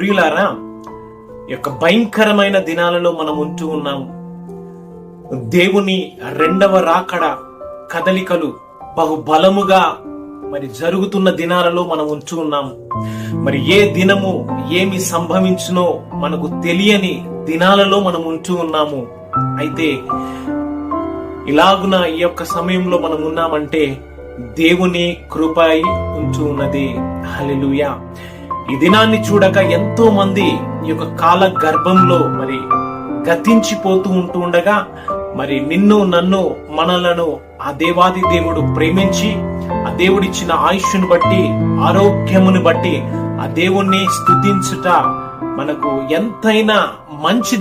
ప్రియులారా, ఈ యొక్క భయంకరమైన దినాలలో మనం ఉంటూ ఉన్నాం. దేవుని రెండవ రాకడ కదలికలు బహుబలముగా జరుగుతున్న దినాలలో మనం ఉంటూ ఉన్నాం. ఏ దినము ఏమి సంభవించునో మనకు తెలియని దినాలలో మనం ఉంటూ ఉన్నాము. అయితే ఇలాగున ఈ యొక్క సమయంలో మనం ఉన్నామంటే దేవుని కృప ఉంటూ ఉన్నది. హల్లెలూయా. ఈ దినాన్ని చూడక ఎంతో మంది ఈ యొక్క కాల గర్భంలో గతించిపోతూ ఉంటూ ఉండగా నిన్ను నన్ను మనలను ఆ దేవాది దేవుడు ప్రేమించి ఆ దేవుడిచ్చిన ఆయుష్ను బట్టి ఆరోగ్యమును బట్టి ఆ దేవుణ్ణి స్తుతించుట మనకు ఎంతైనా మంచిది